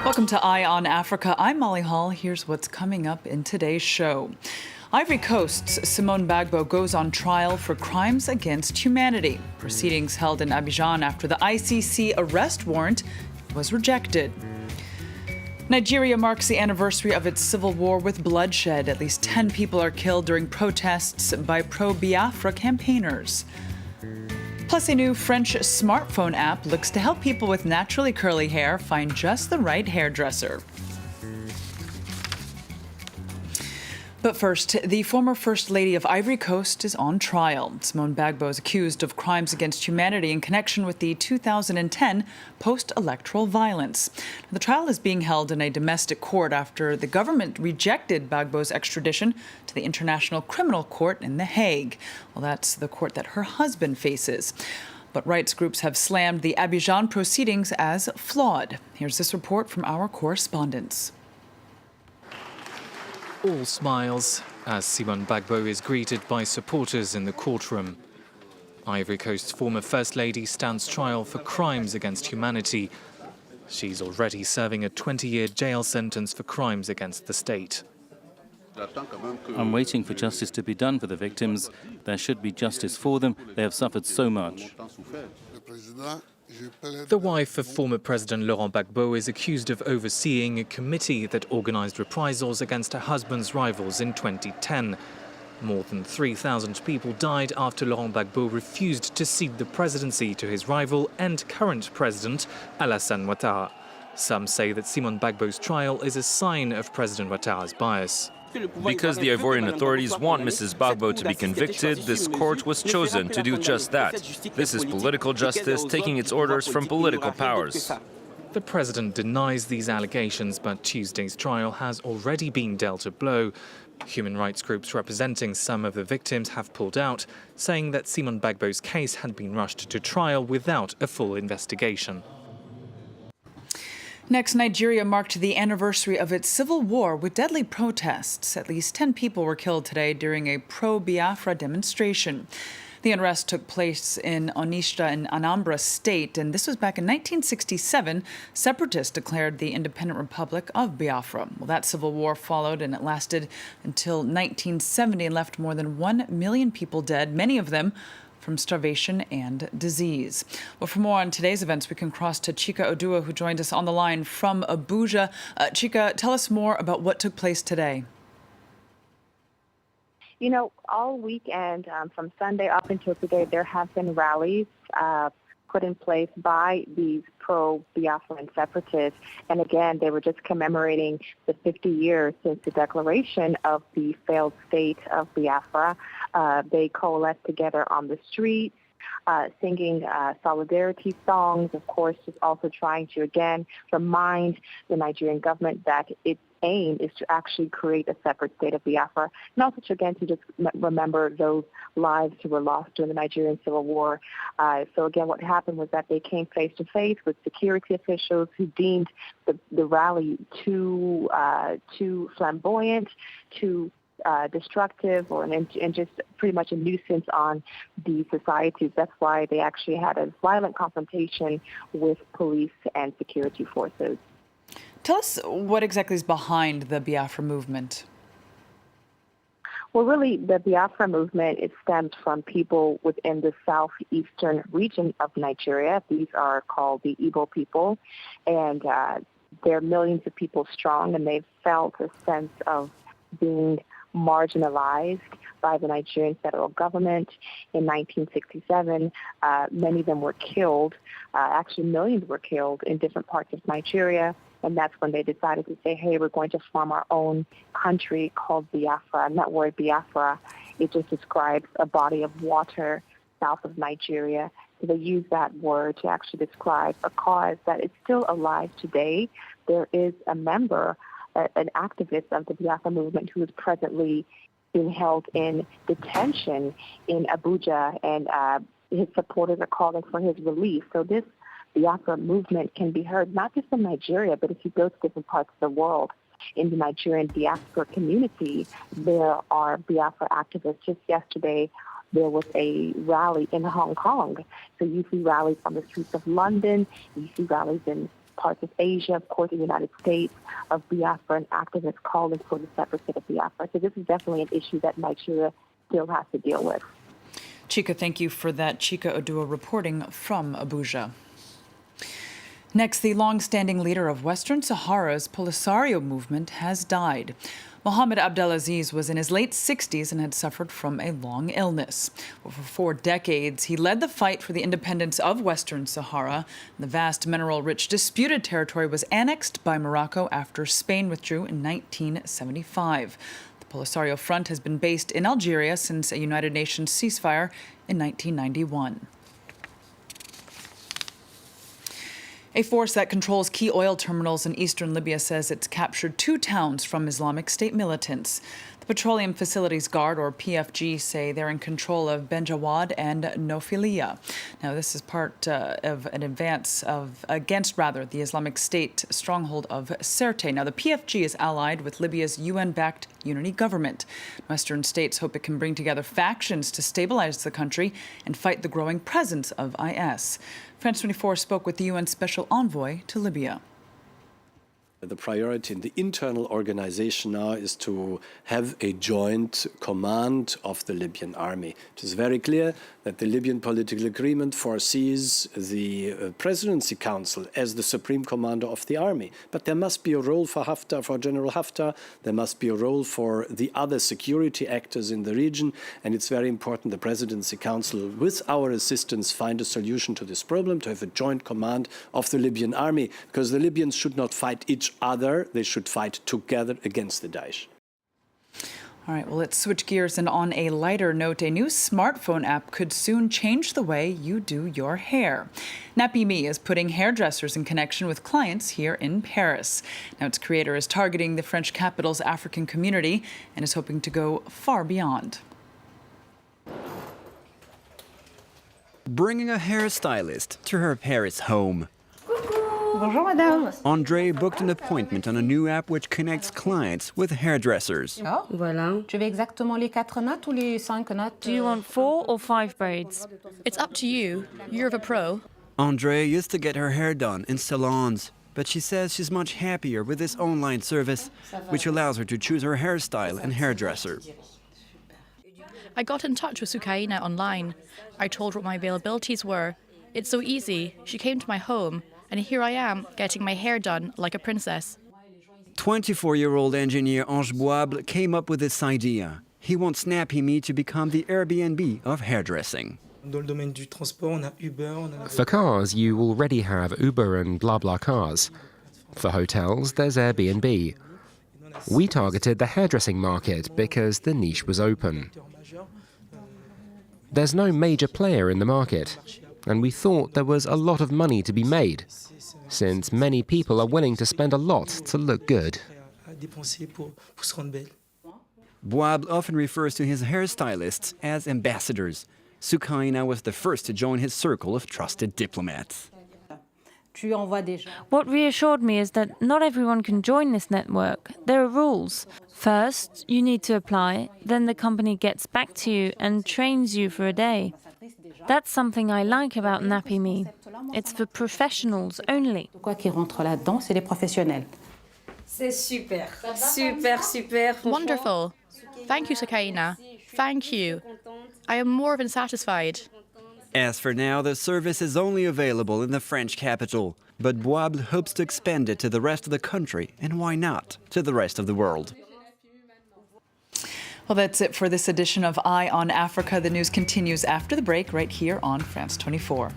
Welcome to Eye on Africa. I'm Molly Hall. Here's what's coming up in today's show. Ivory Coast's Simone Gbagbo goes on trial for crimes against humanity. Proceedings held in Abidjan after the ICC arrest warrant was rejected. Nigeria marks the anniversary of its civil war with bloodshed. At least 10 people are killed during protests by pro-Biafra campaigners. Plus, a new French smartphone app looks to help people with naturally curly hair find just the right hairdresser. But first, the former First Lady of Ivory Coast is on trial. Simone Gbagbo is accused of crimes against humanity in connection with the 2010 post-electoral violence. The trial is being held in a domestic court after the government rejected Gbagbo's extradition to the International Criminal Court in The Hague. Well, that's the court that her husband faces. But rights groups have slammed the Abidjan proceedings as flawed. Here's this report from our correspondents. All smiles as Simone Gbagbo is greeted by supporters in the courtroom. Ivory Coast's former First Lady stands trial for crimes against humanity. She's already serving a 20-year jail sentence for crimes against the state. I'm waiting for justice to be done for the victims. There should be justice for them. They have suffered so much. The wife of former President Laurent Gbagbo is accused of overseeing a committee that organized reprisals against her husband's rivals in 2010. More than 3,000 people died after Laurent Gbagbo refused to cede the presidency to his rival and current president, Alassane Ouattara. Some say that Simone Gbagbo's trial is a sign of President Ouattara's bias. Because the Ivorian authorities want Mrs. Gbagbo to be convicted, this court was chosen to do just that. This is political justice taking its orders from political powers. The president denies these allegations, but Tuesday's trial has already been dealt a blow. Human rights groups representing some of the victims have pulled out, saying that Simone Gbagbo's case had been rushed to trial without a full investigation. Next, Nigeria marked the anniversary of its civil war with deadly protests. At least 10 people were killed today during a pro-Biafra demonstration. The unrest took place in Onitsha in Anambra State, and this was back in 1967. Separatists declared the independent Republic of Biafra. Well, that civil war followed, and it lasted until 1970 and left more than 1 million people dead, many of them from starvation and disease. Well, for more on today's events, we can cross to Chika Odua, who joined us on the line from Abuja. Chika, tell us more about what took place today. You know, all weekend, from Sunday up until today, there have been rallies put in place by these pro-Biafran separatists. And again, they were just commemorating the 50 years since the declaration of the failed state of Biafra. They coalesced together on the streets, singing solidarity songs, of course, just also trying to, again, remind the Nigerian government that its aim is to actually create a separate state of Biafra, and also to, again, to just remember those lives who were lost during the Nigerian Civil War. So, again, what happened was that they came face-to-face with security officials who deemed the rally too flamboyant, too destructive, and just pretty much a nuisance on the societies. That's why they actually had a violent confrontation with police and security forces. Tell us what exactly is behind the Biafra movement. Well, really, the Biafra movement, it stems from people within the southeastern region of Nigeria. These are called the Igbo people, and they're millions of people strong, and they've felt a sense of being marginalized by the Nigerian federal government. In 1967, many of them were killed. Actually, millions were killed in different parts of Nigeria. And that's when they decided to say, hey, we're going to form our own country called Biafra. And that word Biafra, it just describes a body of water south of Nigeria. So they use that word to actually describe a cause that is still alive today. There is a member, an activist of the Biafra movement who is presently being held in detention in Abuja, and his supporters are calling for his release. So this Biafra movement can be heard not just in Nigeria, but if you go to different parts of the world. In the Nigerian diaspora community, there are Biafra activists. Just yesterday, there was a rally in Hong Kong. So you see rallies on the streets of London, you see rallies in parts of Asia, of course, the United States, of Biafran activists calling for the separate state of Biafra. So this is definitely an issue that Nigeria still has to deal with. Chika, thank you for that. Chika Odua reporting from Abuja. Next, the long-standing leader of Western Sahara's Polisario movement has died. Mohamed Abdelaziz was in his late 60s and had suffered from a long illness. For 4 decades, he led the fight for the independence of Western Sahara. The vast mineral-rich disputed territory was annexed by Morocco after Spain withdrew in 1975. The Polisario Front has been based in Algeria since a United Nations ceasefire in 1991. A force that controls key oil terminals in eastern Libya says it's captured 2 towns from Islamic State militants. The Petroleum Facilities Guard, or PFG, say they're in control of Benjawad and Nofilia. Now, this is part of an advance against the Islamic State stronghold of Sirte. Now, the PFG is allied with Libya's UN-backed unity government. Western states hope it can bring together factions to stabilize the country and fight the growing presence of IS. France 24 spoke with the UN Special Envoy to Libya. The priority in the internal organization now is to have a joint command of the Libyan army. It is very clear that the Libyan political agreement foresees the Presidency Council as the supreme commander of the army. But there must be a role for Haftar, for General Haftar. There must be a role for the other security actors in the region. And it's very important the Presidency Council, with our assistance, find a solution to this problem, to have a joint command of the Libyan army, because the Libyans should not fight each other. They should fight together against the Daesh. All right, well, let's switch gears. And on a lighter note, a new smartphone app could soon change the way you do your hair. Nappy Me is putting hairdressers in connection with clients here in Paris. Now, its creator is targeting the French capital's African community and is hoping to go far beyond. Bringing a hairstylist to her Paris home. Bonjour, madame. André booked an appointment on a new app which connects clients with hairdressers. Oh, voilà. Tu veux exactement les 4 notes ou les 5 notes? Do you want 4 or 5 braids? It's up to you. You're the pro. André used to get her hair done in salons, but she says she's much happier with this online service, which allows her to choose her hairstyle and hairdresser. I got in touch with Sukaina online. I told her what my availabilities were. It's so easy. She came to my home, and here I am, getting my hair done like a princess. 24-year-old engineer Ange Boable came up with this idea. He wants Nappy Me to become the Airbnb of hairdressing. For cars, you already have Uber and BlaBlaCars. For hotels, there's Airbnb. We targeted the hairdressing market because the niche was open. There's no major player in the market, and we thought there was a lot of money to be made, since many people are willing to spend a lot to look good. Boable often refers to his hairstylists as ambassadors. Sukaina was the first to join his circle of trusted diplomats. What reassured me is that not everyone can join this network. There are rules. First, you need to apply, then the company gets back to you and trains you for a day. That's something I like about Nappy Me. It's for professionals only. Wonderful. Thank you, Sukaina. Thank you. I am more than satisfied. As for now, the service is only available in the French capital, but Boable hopes to expand it to the rest of the country, and why not, to the rest of the world. Well, that's it for this edition of Eye on Africa. The news continues after the break right here on France 24.